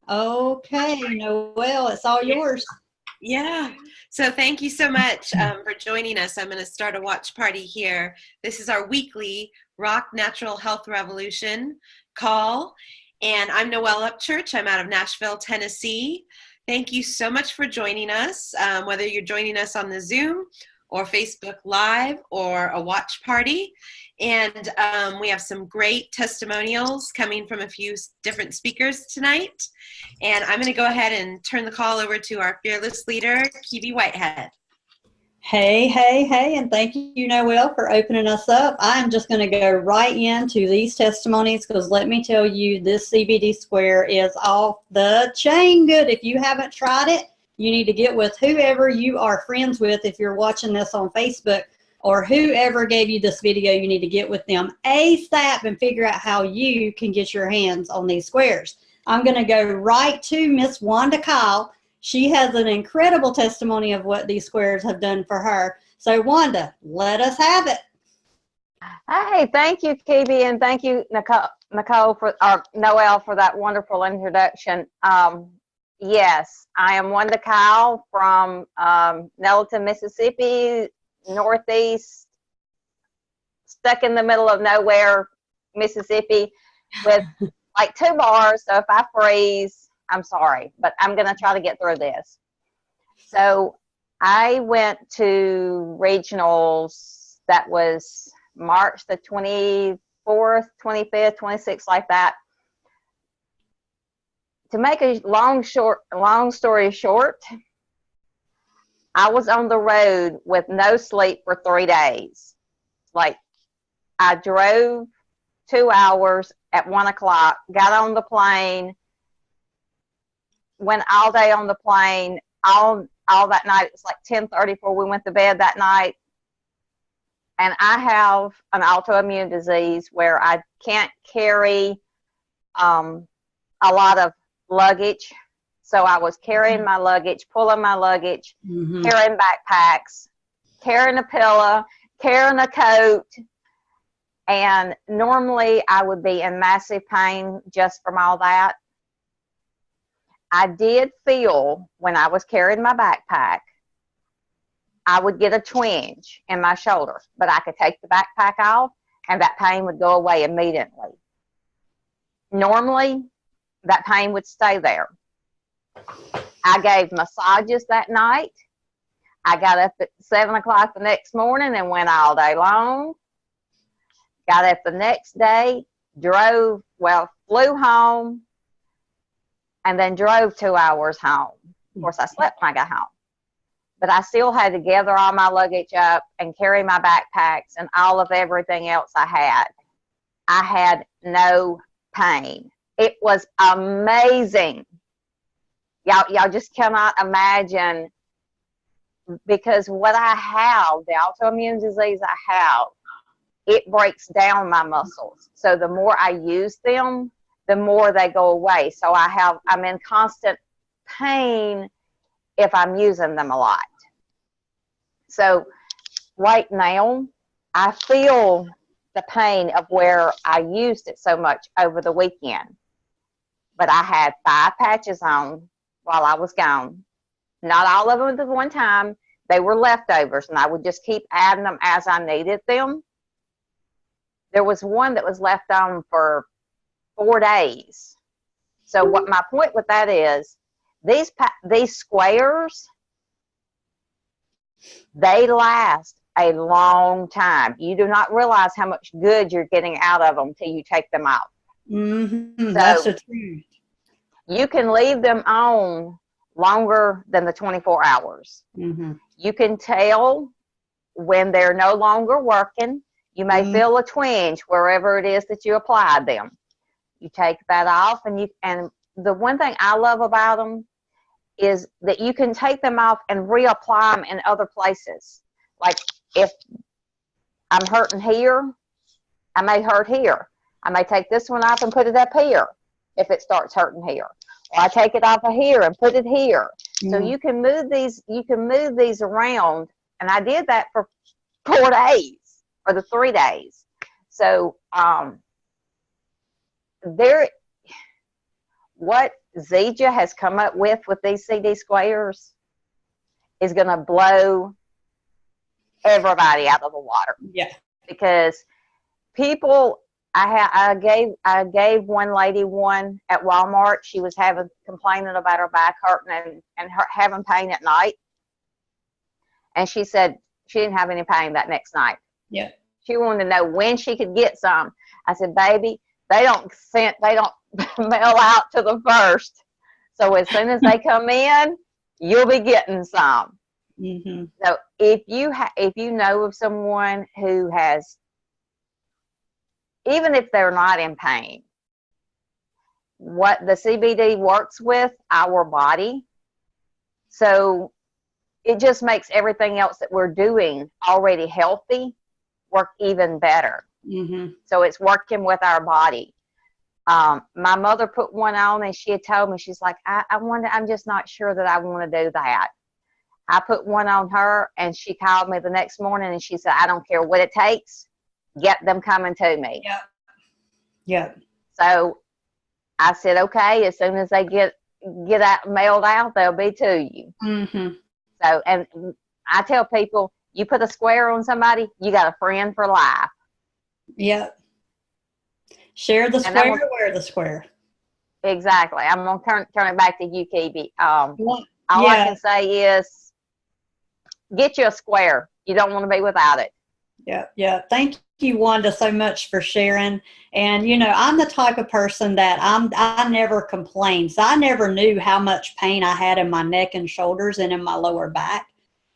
Okay, Noelle, it's all yours. Yeah. So thank you so much for joining us. I'm going to start a watch party here. This is our weekly Rock Natural Health Revolution call. And I'm Noelle Upchurch. I'm out of Nashville, Tennessee. Thank you so much for joining us, whether you're joining us on the Zoom or Facebook Live or a watch party. And we have some great testimonials coming from a few different speakers tonight. And I'm going to go ahead and turn the call over to our fearless leader, Kibi Whitehead. Hey, hey, hey, and thank you, Noelle, for opening us up. I'm just going to go right into these testimonies because let me tell you, this CBD square is off the chain good. If you haven't tried it, you need to get with whoever you are friends with. If you're watching this on Facebook or whoever gave you this video, you need to get with them ASAP and figure out how you can get your hands on these squares. I'm going to go right to Miss Wanda Kyle. She has an incredible testimony of what these squares have done for her. So, Wanda, let us have it. Hey, thank you, Kibi, and thank you, Noelle, for that wonderful introduction. Yes, I am Wanda Kyle from Nelton, Mississippi, Northeast, stuck in the middle of nowhere, Mississippi, with like 2 bars. So if I freeze, I'm sorry, but I'm going to try to get through this. So I went to regionals. That was March the 24th, 25th, 26th, like that. To make a long story short, I was on the road with no sleep for 3 days. Like, I drove 2 hours at 1 o'clock, got on the plane, went all day on the plane, all that night. It was like 10:30 before we went to bed that night. And I have an autoimmune disease where I can't carry a lot of luggage. So I was carrying my luggage, pulling my luggage, carrying backpacks, carrying a pillow, carrying a coat. And normally I would be in massive pain just from all that. I did feel when I was carrying my backpack, I would get a twinge in my shoulder, but I could take the backpack off and that pain would go away immediately. Normally, that pain would stay there. I gave massages that night. I got up at 7 o'clock the next morning and went all day long. Got up the next day, flew home, and then drove 2 hours home. Of course, I slept when I got home. But I still had to gather all my luggage up and carry my backpacks and all of everything else I had. I had no pain. It was amazing. Y'all just cannot imagine, because what I have, the autoimmune disease I have, it breaks down my muscles. So the more I use them, the more they go away. So I'm in constant pain if I'm using them a lot. So right now, I feel the pain of where I used it so much over the weekend. But I had 5 patches on while I was gone. Not all of them at one time. They were leftovers, and I would just keep adding them as I needed them. There was one that was left on for 4 days. So what my point with that is, these squares, they last a long time. You do not realize how much good you're getting out of them till you take them out. So that's the truth. You can leave them on longer than the 24 hours. You can tell when they're no longer working. You may feel a twinge wherever it is that you applied them. You take that off, and the one thing I love about them is that you can take them off and reapply them in other places. Like if I'm hurting here, I may hurt here. I may take this one off and put it up here if it starts hurting here. Or I take it off of here and put it here. So you can move these around, and I did that for 4 days or the 3 days. So what Zija has come up with these CD squares is going to blow everybody out of the water. Yeah. Because people, I gave one lady one at Walmart. She was complaining about her back hurting and her having pain at night. And she said she didn't have any pain that next night. Yeah. She wanted to know when she could get some. I said, baby, they don't mail out to the first. So as soon as they come in, you'll be getting some. Mm-hmm. So if you know of someone who has, even if they're not in pain, what the CBD works with our body, so it just makes everything else that we're doing already healthy work even better. Mm-hmm. So it's working with our body. My mother put one on and she had told me, she's like, I'm just not sure that I want to do that. I put one on her and she called me the next morning and she said, I don't care what it takes, get them coming to me. Yeah. Yeah. So I said, okay, as soon as they get mailed out, they'll be to you. Mm-hmm. So, and I tell people, you put a square on somebody, you got a friend for life. Yeah. Share the square, wear the square. Exactly. I'm going to turn it back to you, KB. All Yeah. I can say is get you a square. You don't want to be without it. Yeah. Yeah. Thank you, Wanda, so much for sharing. And, you know, I'm the type of person that I never complain. So I never knew how much pain I had in my neck and shoulders and in my lower back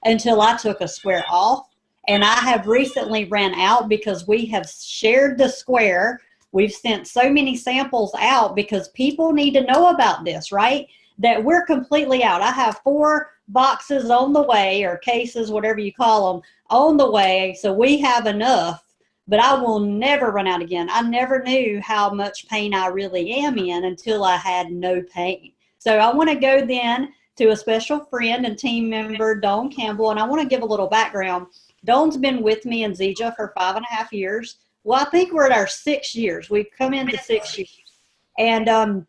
until I took a square off. And I have recently ran out because we have shared the square. We've sent so many samples out because people need to know about this, right? That we're completely out. I have 4 boxes on the way, or cases, whatever you call them, on the way. So we have enough, but I will never run out again. I never knew how much pain I really am in until I had no pain. So I want to go then to a special friend and team member, Dawn Campbell, and I want to give a little background. Dawn's been with me in Zija for 5.5 years. Well, I think we're at our 6 years. We've come into 6 years. And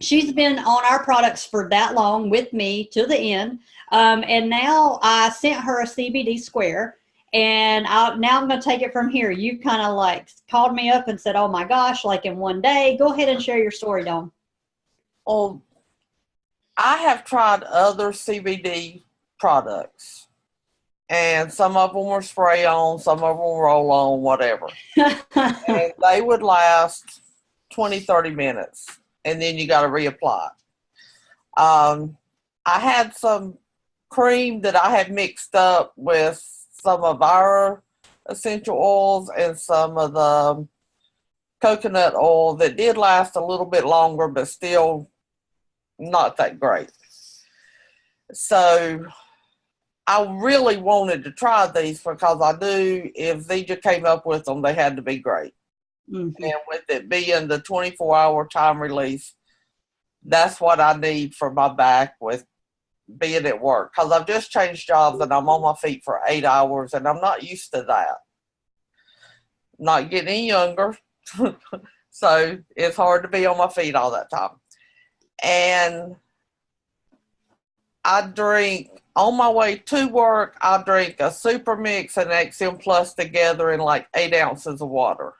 she's been on our products for that long with me to the end. And now I sent her a CBD square. And now I'm going to take it from here. You kind of like called me up and said, oh my gosh, like in one day. Go ahead and share your story, Dawn. Well, I have tried other CBD products. And some of them were spray on, some of them roll on, whatever. And they would last 20, 30 minutes. And then you got to reapply. I had some cream that I had mixed up with some of our essential oils and some of the coconut oil that did last a little bit longer, but still not that great. So I really wanted to try these because I knew if Zija came up with them, they had to be great. Mm-hmm. And with it being the 24-hour time release, that's what I need for my back with being at work. Because I've just changed jobs and I'm on my feet for 8 hours and I'm not used to that. Not getting any younger. So it's hard to be on my feet all that time. And I drink, on my way to work, I drink a Super Mix and XM Plus together in like 8 ounces of water.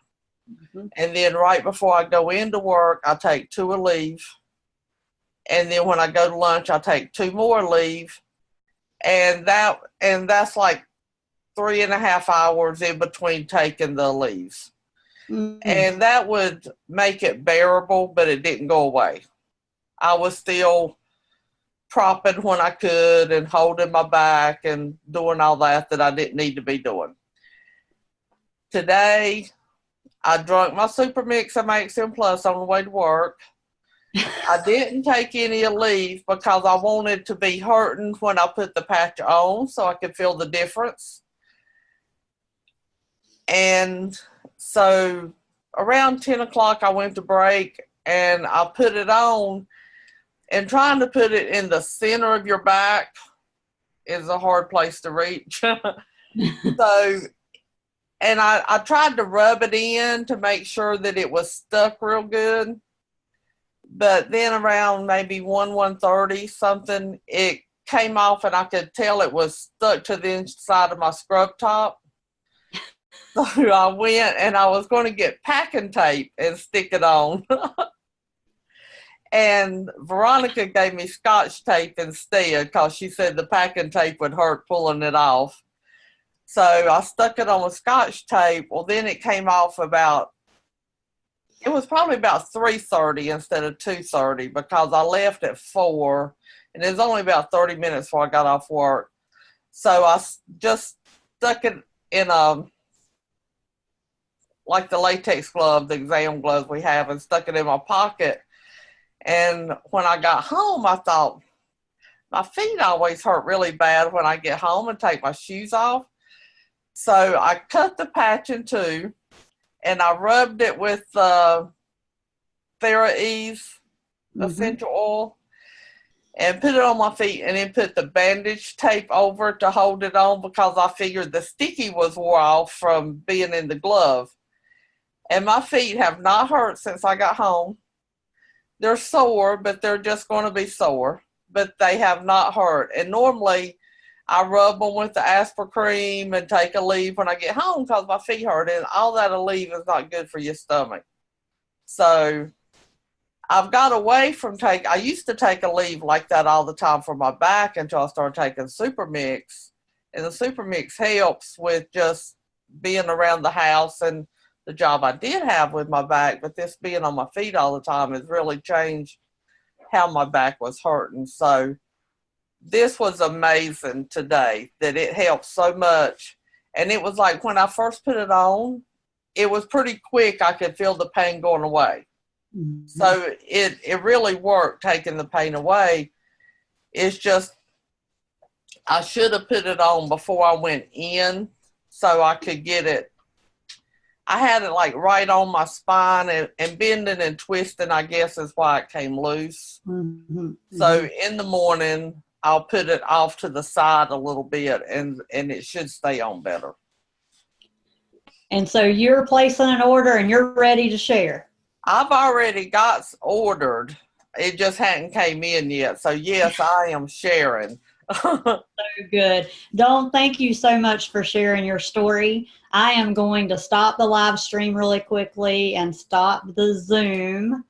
Mm-hmm. And then right before I go into work, I take 2 Aleve. And then when I go to lunch, I take 2 more Aleve. And that's like 3.5 hours in between taking the Aleves. Mm-hmm. And that would make it bearable, but it didn't go away. I was still propping when I could and holding my back and doing all that I didn't need to be doing. Today, I drank my Super Mix and my XM Plus on the way to work. I didn't take any Aleve because I wanted to be hurting when I put the patch on so I could feel the difference. And so around 10 o'clock, I went to break and I put it on. And trying to put it in the center of your back is a hard place to reach. So, and I tried to rub it in to make sure that it was stuck real good. But then around maybe 1:30 something, it came off and I could tell it was stuck to the inside of my scrub top. So I went and I was going to get packing tape and stick it on. And Veronica gave me Scotch tape instead because she said the packing tape would hurt pulling it off. So I stuck it on with Scotch tape. Well, then it came off it was probably about 3:30 instead of 2:30 because I left at 4 and it was only about 30 minutes before I got off work. So I just stuck it in like the latex glove, the exam gloves we have, and stuck it in my pocket. And when I got home, I thought, my feet always hurt really bad when I get home and take my shoes off. So I cut the patch in two, and I rubbed it with TheraEase essential oil and put it on my feet, and then put the bandage tape over it to hold it on because I figured the sticky was wore off from being in the glove. And my feet have not hurt since I got home. They're sore, but they're just going to be sore. But they have not hurt. And normally, I rub them with the Aspirin cream and take a leave when I get home because my feet hurt. And all that Aleve is not good for your stomach. So I've got away from I used to take Aleve like that all the time for my back until I started taking Super Mix. And the Super Mix helps with just being around the house and the job I did have with my back, but this being on my feet all the time has really changed how my back was hurting. So this was amazing today that it helped so much. And it was like when I first put it on, it was pretty quick. I could feel the pain going away. Mm-hmm. So it really worked taking the pain away. It's just, I should have put it on before I went in so I could get it. I had it like right on my spine and bending and twisting, I guess, is why it came loose. Mm-hmm. So in the morning, I'll put it off to the side a little bit and it should stay on better. And so you're placing an order and you're ready to share. I've already got ordered. It just hadn't came in yet. So yes, I am sharing. So good. Dawn, thank you so much for sharing your story. I am going to stop the live stream really quickly and stop the Zoom